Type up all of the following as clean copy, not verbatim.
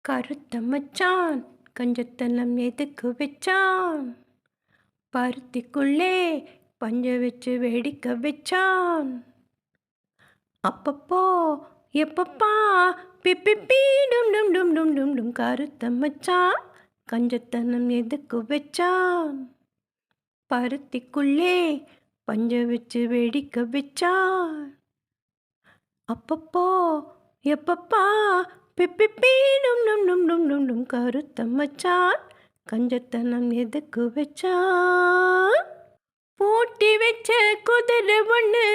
கருத்த மச்சான் கஞ்சத்தனம் எதுக்கு வச்சான்? பருத்திக்குள்ளே பஞ்ச வச்சு வேடிக்கை வச்சான். அப்பப்போ எப்பப்பா பிப்பி டும் டும் டும் டும் டும் டும். கருத்த மச்சான் கஞ்சத்தனம் எதுக்கு வச்சான்? பருத்திக்குள்ளே பஞ்ச வச்சு வேடிக்கை வச்சான். அப்பப்போ எப்பப்பா பிப்பி டும் டும் டும் டும் டும் டும். கருத்த மச்சான் கஞ்சத்தனம் எதுக்கு வச்சான்? பூட்டி வச்ச குதிரை ஒண்ணு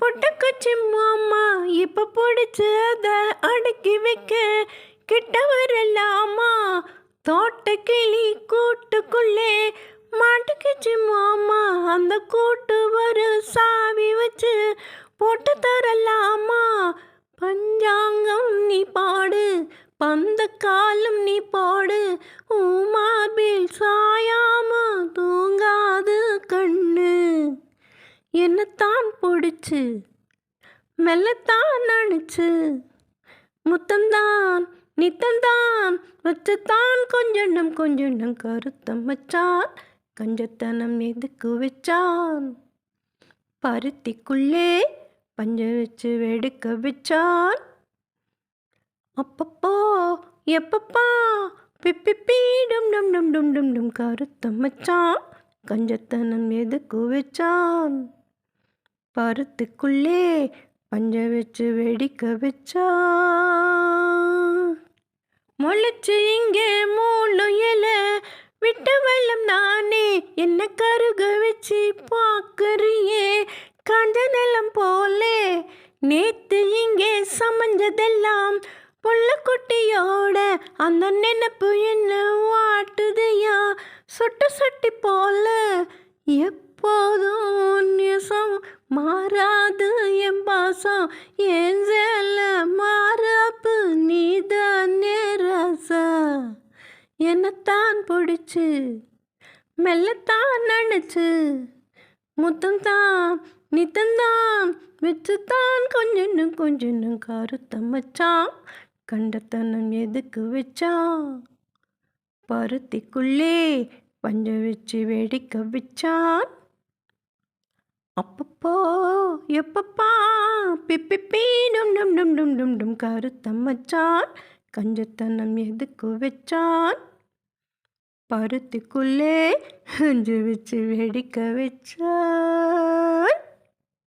பொட்டக்கச்சி மாமா இப்ப பிடிச்சு அத அடக்கி வைக்க கிட்ட வரலாமா? தோட்ட கிளி கூட்டுக்குள்ளே மாட்டுக்குச்சு மாமா, அந்த கூட்டு ஒரு சாவி வச்சு போட்டு தரலாமா? பஞ்சாங்கம் நீ பாடு, பந்த காலம் நீ போடு, மார்பில் சாயாம தூங்காது கண்ணு. என்னத்தான் பிடிச்சு மெல்லத்தான் அணிச்சு முத்தம்தான் நித்தந்தான் வச்சத்தான் கொஞ்சம் கொஞ்சம். கருத்த மச்சான் கஞ்சத்தனம் எதுக்கு வச்சான்? பருத்திக்குள்ளே பஞ்ச வச்சு வெடுக்க வச்சான். அப்பப்போ எப்பப்பா பிப்பி டும் டும் டும் டும் டும் டும். கருத்த மச்சான் கஞ்சத்தனம் எதுக்கு வச்சான்? பருத்திக்குள்ளே பஞ்ச வச்சு வெடிக்க வச்சான். முளைச்சு இங்கே மூணு இலை விட்ட வெள்ளம் நானே, என்ன கருக வச்சு பார்க்கறியே காஞ்ச நிலம் போலே. நேத்து இங்கே சமைஞ்சதெல்லாம் புள்ள குட்டியோட அந்த நினைப்பு என்ன வாட்டுதையா சொட்டு சொட்டி போல. எப்போதும் நேசம் மாறாது என் பாசம், என் சேல மாறாப்பு நீதான் நேராசா. என்னத்தான் பிடிச்சு மெல்லத்தான் நினைச்சு முத்தந்தான் நித்தந்தான் வச்சுத்தான் கொஞ்சம் கொஞ்சம். கருத்த மச்சான் கண்டத்தனம் எதுக்கு வச்சான்? பருத்திக்குள்ளே பஞ்ச வச்சு வேடிக்கை வச்சான். அப்பப்போ எப்பப்பா பிப்பி டும் டும் டும் டும் டும் டும். கருத்த மச்சான் கஞ்சத்தனம் எதுக்கு வச்சான்? பருத்திக்குள்ளே பஞ்ச வச்சு வேடிக்கை வச்சான்.